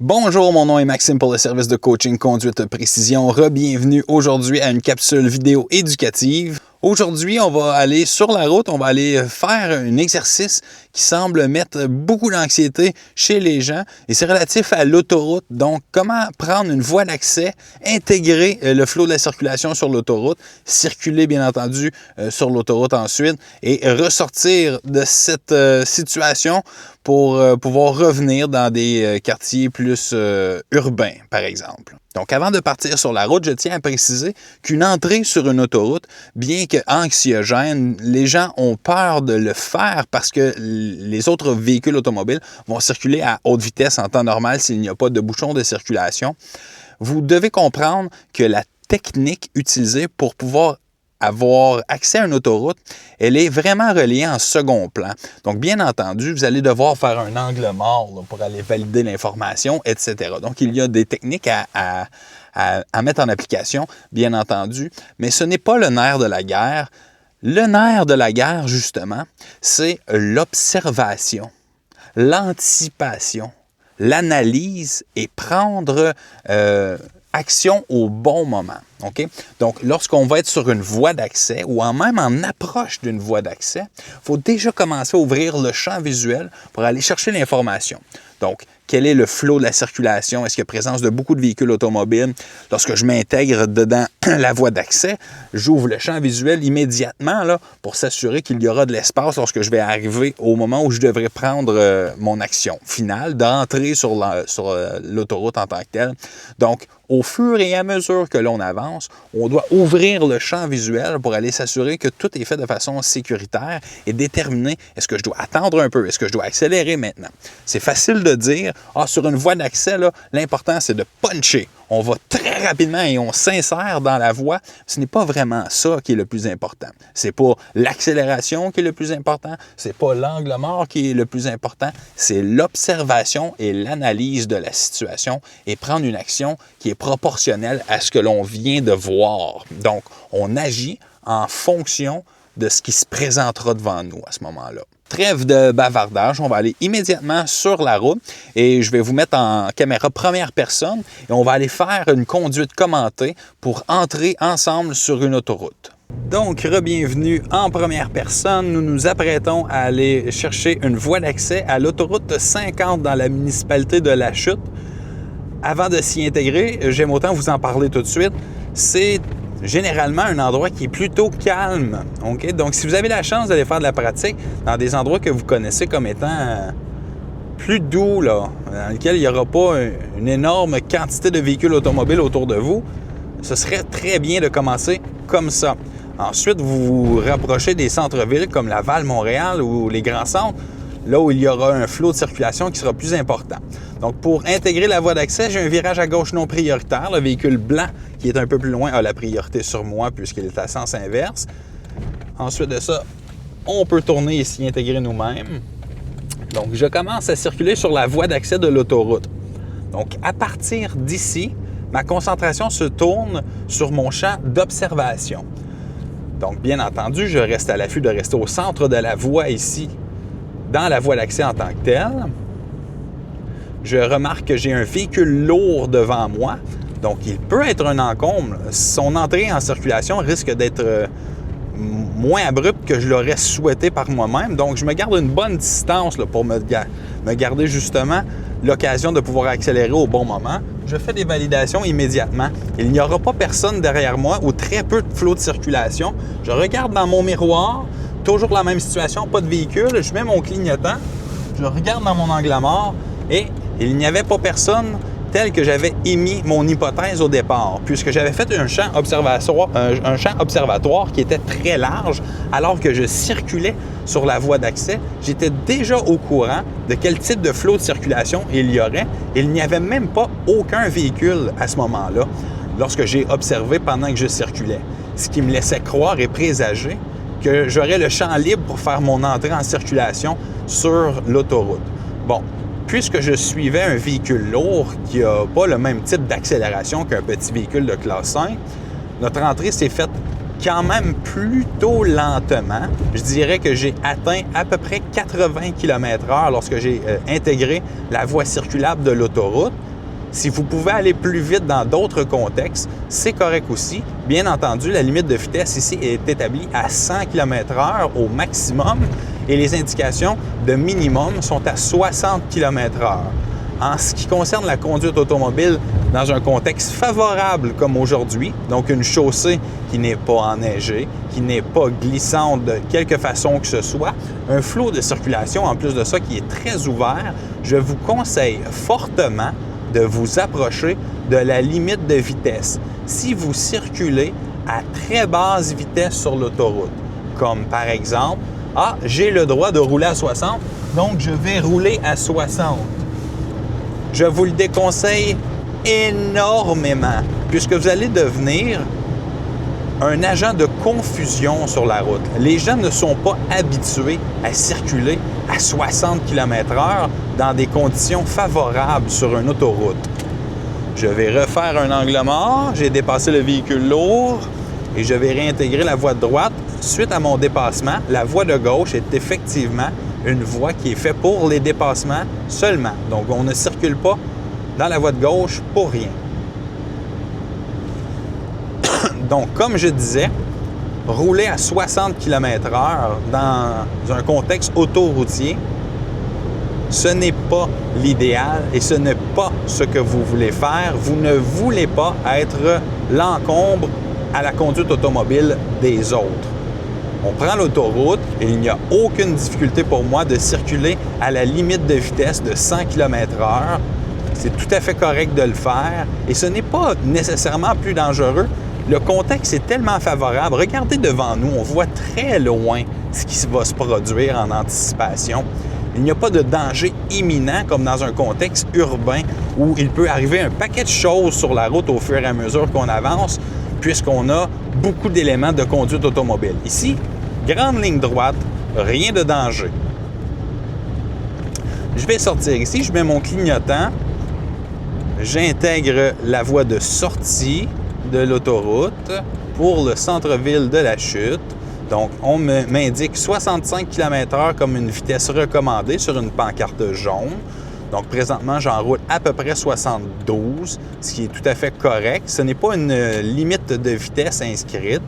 Bonjour, mon nom est Maxime pour le service de coaching conduite précision. Re-bienvenue aujourd'hui à une capsule vidéo éducative. Aujourd'hui, on va aller sur la route, on va aller faire un exercice qui semble mettre beaucoup d'anxiété chez les gens et c'est relatif à l'autoroute. Donc, comment prendre une voie d'accès, intégrer le flot de la circulation sur l'autoroute, circuler bien entendu sur l'autoroute ensuite et ressortir de cette situation pour pouvoir revenir dans des quartiers plus urbains, par exemple. Donc, avant de partir sur la route, je tiens à préciser qu'une entrée sur une autoroute, bien que anxiogène, les gens ont peur de le faire parce que les autres véhicules automobiles vont circuler à haute vitesse en temps normal s'il n'y a pas de bouchon de circulation. Vous devez comprendre que la technique utilisée pour pouvoir avoir accès à une autoroute, elle est vraiment reliée en second plan. Donc, bien entendu, vous allez devoir faire un angle mort là, pour aller valider l'information, etc. Donc, il y a des techniques à mettre en application, bien entendu, mais ce n'est pas le nerf de la guerre. Le nerf de la guerre, justement, c'est l'observation, l'anticipation, l'analyse et prendre action au bon moment. Okay? Donc, lorsqu'on va être sur une voie d'accès ou même en approche d'une voie d'accès, il faut déjà commencer à ouvrir le champ visuel pour aller chercher l'information. Donc, quel est le flot de la circulation? Est-ce qu'il y a présence de beaucoup de véhicules automobiles? Lorsque je m'intègre dedans la voie d'accès, j'ouvre le champ visuel immédiatement là, pour s'assurer qu'il y aura de l'espace lorsque je vais arriver au moment où je devrais prendre mon action finale, d'entrer sur l'autoroute en tant que telle. Donc, au fur et à mesure que l'on avance, on doit ouvrir le champ visuel pour aller s'assurer que tout est fait de façon sécuritaire et déterminer est-ce que je dois attendre un peu, est-ce que je dois accélérer maintenant. C'est facile de dire, sur une voie d'accès, l'important c'est de puncher. On va très rapidement et on s'insère dans la voie. Ce n'est pas vraiment ça qui est le plus important. C'est pas l'accélération qui est le plus important. C'est pas l'angle mort qui est le plus important. C'est l'observation et l'analyse de la situation et prendre une action qui est proportionnelle à ce que l'on vient de voir. Donc, on agit en fonction de ce qui se présentera devant nous à ce moment-là. Trêve de bavardage, on va aller immédiatement sur la route et je vais vous mettre en caméra première personne et on va aller faire une conduite commentée pour entrer ensemble sur une autoroute. Donc, re-bienvenue en première personne. Nous nous apprêtons à aller chercher une voie d'accès à l'autoroute 50 dans la municipalité de La Chute. Avant de s'y intégrer, j'aime autant vous en parler tout de suite. C'est généralement un endroit qui est plutôt calme. Okay? Donc, si vous avez la chance d'aller faire de la pratique dans des endroits que vous connaissez comme étant plus doux, là, dans lesquels il n'y aura pas une énorme quantité de véhicules automobiles autour de vous, ce serait très bien de commencer comme ça. Ensuite, vous vous rapprochez des centres-villes comme Laval, Montréal ou les grands centres, là où il y aura un flot de circulation qui sera plus important. Donc, pour intégrer la voie d'accès, j'ai un virage à gauche non prioritaire. Le véhicule blanc, qui est un peu plus loin, a la priorité sur moi puisqu'il est à sens inverse. Ensuite de ça, on peut tourner et s'y intégrer nous-mêmes. Donc, je commence à circuler sur la voie d'accès de l'autoroute. Donc, à partir d'ici, ma concentration se tourne sur mon champ d'observation. Donc, bien entendu, je reste à l'affût de rester au centre de la voie ici, dans la voie d'accès en tant que telle. Je remarque que j'ai un véhicule lourd devant moi, donc il peut être un encombre. Son entrée en circulation risque d'être moins abrupte que je l'aurais souhaité par moi-même. Donc, je me garde une bonne distance là, pour me garder justement l'occasion de pouvoir accélérer au bon moment. Je fais des validations immédiatement. Il n'y aura pas personne derrière moi ou très peu de flot de circulation. Je regarde dans mon miroir, toujours la même situation, pas de véhicule. Je mets mon clignotant, je regarde dans mon angle mort et il n'y avait pas personne tel que j'avais émis mon hypothèse au départ, puisque j'avais fait un champ observatoire qui était très large, alors que je circulais sur la voie d'accès. J'étais déjà au courant de quel type de flot de circulation il y aurait. Il n'y avait même pas aucun véhicule à ce moment-là, lorsque j'ai observé pendant que je circulais, ce qui me laissait croire et présager que j'aurais le champ libre pour faire mon entrée en circulation sur l'autoroute. Bon. Puisque je suivais un véhicule lourd qui n'a pas le même type d'accélération qu'un petit véhicule de classe 5, notre entrée s'est faite quand même plutôt lentement. Je dirais que j'ai atteint à peu près 80 km/h lorsque j'ai intégré la voie circulable de l'autoroute. Si vous pouvez aller plus vite dans d'autres contextes, c'est correct aussi. Bien entendu, la limite de vitesse ici est établie à 100 km/h au maximum et les indications de minimum sont à 60 km/h. En ce qui concerne la conduite automobile dans un contexte favorable comme aujourd'hui, donc une chaussée qui n'est pas enneigée, qui n'est pas glissante de quelque façon que ce soit, un flot de circulation en plus de ça qui est très ouvert, je vous conseille fortement de vous approcher de la limite de vitesse. Si vous circulez à très basse vitesse sur l'autoroute, comme par exemple, j'ai le droit de rouler à 60, donc je vais rouler à 60. Je vous le déconseille énormément, puisque vous allez devenir un agent de confusion sur la route. Les gens ne sont pas habitués à circuler à 60 km/h dans des conditions favorables sur une autoroute. Je vais refaire un angle mort, j'ai dépassé le véhicule lourd et je vais réintégrer la voie de droite. Suite à mon dépassement, la voie de gauche est effectivement une voie qui est faite pour les dépassements seulement. Donc, on ne circule pas dans la voie de gauche pour rien. Donc, comme je disais, rouler à 60 km/h dans un contexte autoroutier, ce n'est pas l'idéal et ce n'est pas ce que vous voulez faire. Vous ne voulez pas être l'encombre à la conduite automobile des autres. On prend l'autoroute et il n'y a aucune difficulté pour moi de circuler à la limite de vitesse de 100 km/h. C'est tout à fait correct de le faire et ce n'est pas nécessairement plus dangereux. Le contexte est tellement favorable. Regardez devant nous, on voit très loin ce qui va se produire en anticipation. Il n'y a pas de danger imminent comme dans un contexte urbain où il peut arriver un paquet de choses sur la route au fur et à mesure qu'on avance, puisqu'on a beaucoup d'éléments de conduite automobile. Ici, grande ligne droite, rien de danger. Je vais sortir ici, je mets mon clignotant, j'intègre la voie de sortie de l'autoroute pour le centre-ville de la Chute. Donc, on m'indique 65 km/h comme une vitesse recommandée sur une pancarte jaune. Donc, présentement, j'en roule à peu près 72, ce qui est tout à fait correct. Ce n'est pas une limite de vitesse inscrite.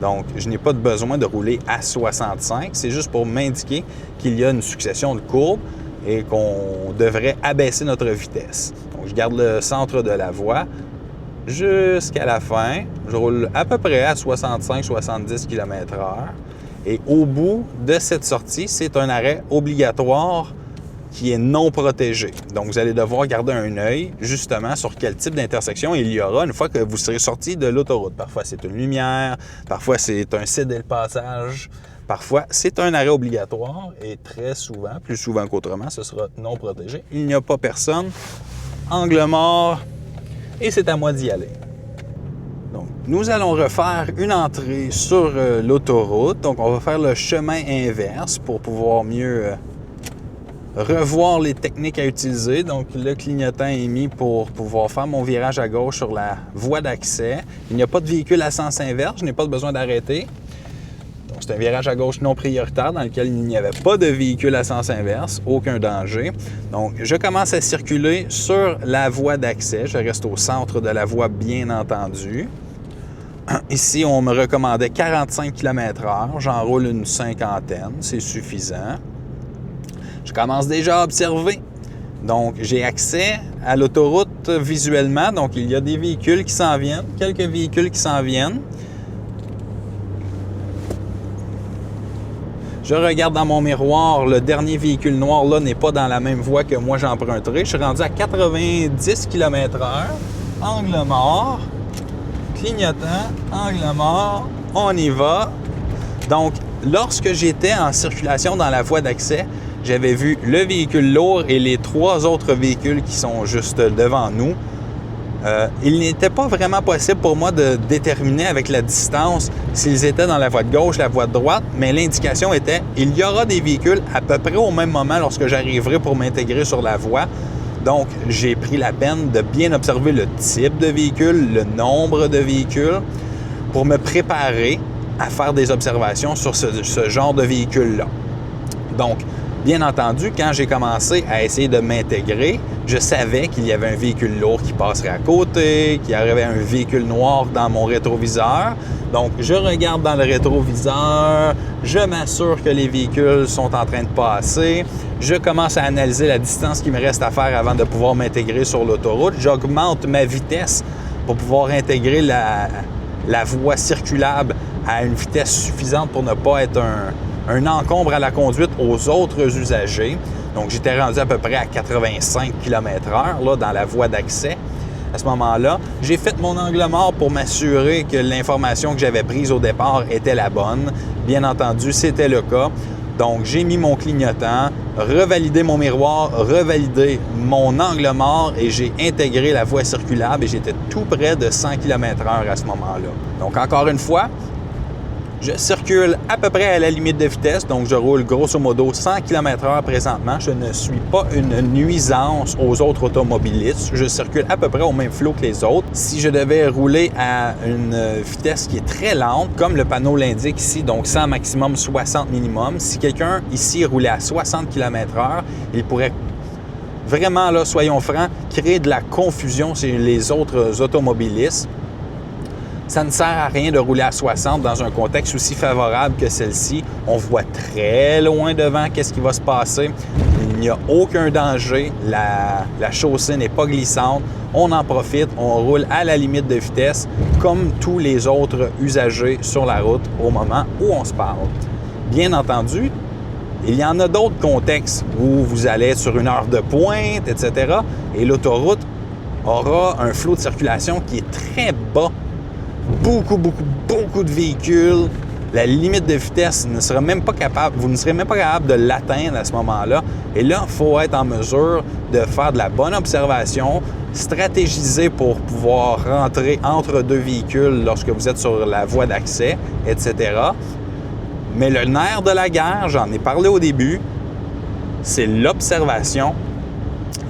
Donc, je n'ai pas besoin de rouler à 65. C'est juste pour m'indiquer qu'il y a une succession de courbes et qu'on devrait abaisser notre vitesse. Donc, je garde le centre de la voie jusqu'à la fin. Je roule à peu près à 65-70 km/h. Et au bout de cette sortie, c'est un arrêt obligatoire qui est non protégé. Donc, vous allez devoir garder un œil, justement, sur quel type d'intersection il y aura une fois que vous serez sorti de l'autoroute. Parfois, c'est une lumière, parfois, c'est un céder le passage, parfois, c'est un arrêt obligatoire et très souvent, plus souvent qu'autrement, ce sera non protégé. Il n'y a pas personne, angle mort, et c'est à moi d'y aller. Donc, nous allons refaire une entrée sur l'autoroute. Donc, on va faire le chemin inverse pour pouvoir mieux revoir les techniques à utiliser. Donc, le clignotant est mis pour pouvoir faire mon virage à gauche sur la voie d'accès. Il n'y a pas de véhicule à sens inverse. Je n'ai pas besoin d'arrêter. Donc, c'est un virage à gauche non prioritaire dans lequel il n'y avait pas de véhicule à sens inverse. Aucun danger. Donc, je commence à circuler sur la voie d'accès. Je reste au centre de la voie, bien entendu. Ici, on me recommandait 45 km/h. J'en roule une cinquantaine. C'est suffisant. Je commence déjà à observer. Donc, j'ai accès à l'autoroute visuellement. Donc, il y a des véhicules qui s'en viennent, quelques véhicules qui s'en viennent. Je regarde dans mon miroir, le dernier véhicule noir là n'est pas dans la même voie que moi j'emprunterai. Je suis rendu à 90 km/h, angle mort, clignotant, angle mort, on y va. Donc, lorsque j'étais en circulation dans la voie d'accès, j'avais vu le véhicule lourd et les trois autres véhicules qui sont juste devant nous. Il n'était pas vraiment possible pour moi de déterminer avec la distance s'ils étaient dans la voie de gauche, la voie de droite, mais l'indication était il y aura des véhicules à peu près au même moment lorsque j'arriverai pour m'intégrer sur la voie. Donc, j'ai pris la peine de bien observer le type de véhicule, le nombre de véhicules pour me préparer à faire des observations sur ce genre de véhicule-là. Donc, bien entendu, quand j'ai commencé à essayer de m'intégrer, je savais qu'il y avait un véhicule lourd qui passerait à côté, qu'il y avait un véhicule noir dans mon rétroviseur. Donc, je regarde dans le rétroviseur, je m'assure que les véhicules sont en train de passer, je commence à analyser la distance qu'il me reste à faire avant de pouvoir m'intégrer sur l'autoroute. J'augmente ma vitesse pour pouvoir intégrer la voie circulable à une vitesse suffisante pour ne pas être un encombre à la conduite aux autres usagers. Donc, j'étais rendu à peu près à 85 km/h dans la voie d'accès. À ce moment-là, j'ai fait mon angle mort pour m'assurer que l'information que j'avais prise au départ était la bonne. Bien entendu, c'était le cas. Donc, j'ai mis mon clignotant, revalidé mon miroir, revalidé mon angle mort et j'ai intégré la voie circulable et j'étais tout près de 100 km/h à ce moment-là. Donc, encore une fois, je circule à peu près à la limite de vitesse, donc je roule grosso modo 100 km/h présentement. Je ne suis pas une nuisance aux autres automobilistes. Je circule à peu près au même flot que les autres. Si je devais rouler à une vitesse qui est très lente, comme le panneau l'indique ici, donc 100 maximum, 60 minimum, si quelqu'un ici roulait à 60 km/h, il pourrait vraiment, là, soyons francs, créer de la confusion chez les autres automobilistes. Ça ne sert à rien de rouler à 60 dans un contexte aussi favorable que celle-ci. On voit très loin devant qu'est-ce qui va se passer. Il n'y a aucun danger. La chaussée n'est pas glissante. On en profite. On roule à la limite de vitesse comme tous les autres usagers sur la route au moment où on se parle. Bien entendu, il y en a d'autres contextes où vous allez être sur une heure de pointe, etc. Et l'autoroute aura un flot de circulation qui est très bas. Beaucoup de véhicules. La limite de vitesse ne sera même pas capable, vous ne serez même pas capable de l'atteindre à ce moment-là. Et là, il faut être en mesure de faire de la bonne observation, stratégiser pour pouvoir rentrer entre deux véhicules lorsque vous êtes sur la voie d'accès, etc. Mais le nerf de la guerre, j'en ai parlé au début, c'est l'observation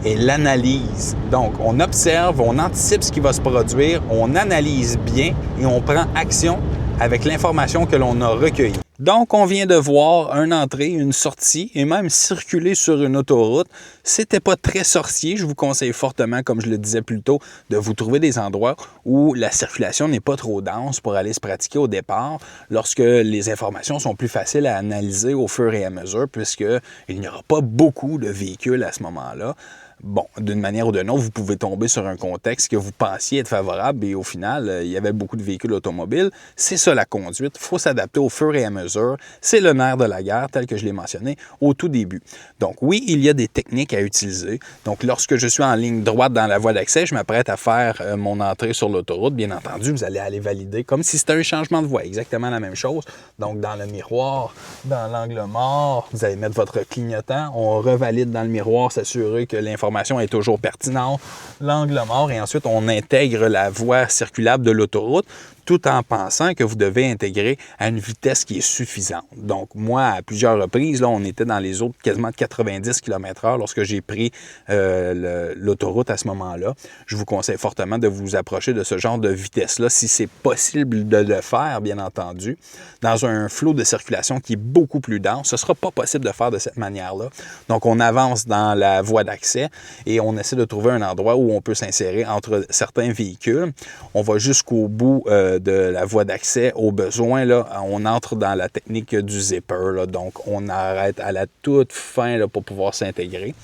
et l'analyse. Donc, on observe, on anticipe ce qui va se produire, on analyse bien et on prend action avec l'information que l'on a recueillie. Donc, on vient de voir une entrée, une sortie et même circuler sur une autoroute. C'était pas très sorcier. Je vous conseille fortement, comme je le disais plus tôt, de vous trouver des endroits où la circulation n'est pas trop dense pour aller se pratiquer au départ, lorsque les informations sont plus faciles à analyser au fur et à mesure, puisqu'il n'y aura pas beaucoup de véhicules à ce moment-là. Bon, d'une manière ou d'une autre, vous pouvez tomber sur un contexte que vous pensiez être favorable et au final, il y avait beaucoup de véhicules automobiles. C'est ça la conduite. Il faut s'adapter au fur et à mesure. C'est le nerf de la guerre, tel que je l'ai mentionné au tout début. Donc oui, il y a des techniques à utiliser. Donc lorsque je suis en ligne droite dans la voie d'accès, je m'apprête à faire mon entrée sur l'autoroute. Bien entendu, vous allez aller valider comme si c'était un changement de voie. Exactement la même chose. Donc dans le miroir, dans l'angle mort, vous allez mettre votre clignotant. On revalide dans le miroir, s'assurer que l'information est toujours pertinente, l'angle mort, et ensuite on intègre la voie circulable de l'autoroute tout en pensant que vous devez intégrer à une vitesse qui est suffisante. Donc moi, à plusieurs reprises, là, on était dans les autres quasiment de 90 km/h lorsque j'ai pris l'autoroute à ce moment-là. Je vous conseille fortement de vous approcher de ce genre de vitesse-là, si c'est possible de le faire, bien entendu. Dans un flot de circulation qui est beaucoup plus dense, ce ne sera pas possible de faire de cette manière-là. Donc on avance dans la voie d'accès et on essaie de trouver un endroit où on peut s'insérer entre certains véhicules. On va jusqu'au bout de la voie d'accès. Au besoin, là, on entre dans la technique du zipper. Là, donc, on arrête à la toute fin là, pour pouvoir s'intégrer.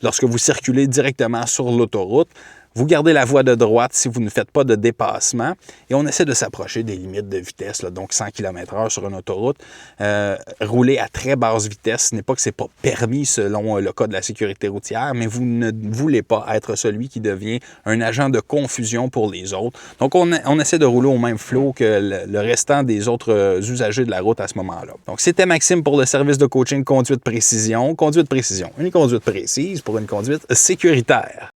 Lorsque vous circulez directement sur l'autoroute, vous gardez la voie de droite si vous ne faites pas de dépassement et on essaie de s'approcher des limites de vitesse, là, donc 100 km/h sur une autoroute. Rouler à très basse vitesse, ce n'est pas que ce n'est pas permis selon le code de la sécurité routière, mais vous ne voulez pas être celui qui devient un agent de confusion pour les autres. Donc, on essaie de rouler au même flot que le restant des autres usagers de la route à ce moment-là. Donc, c'était Maxime pour le service de coaching Conduite Précision. Conduite Précision, une conduite précise pour une conduite sécuritaire.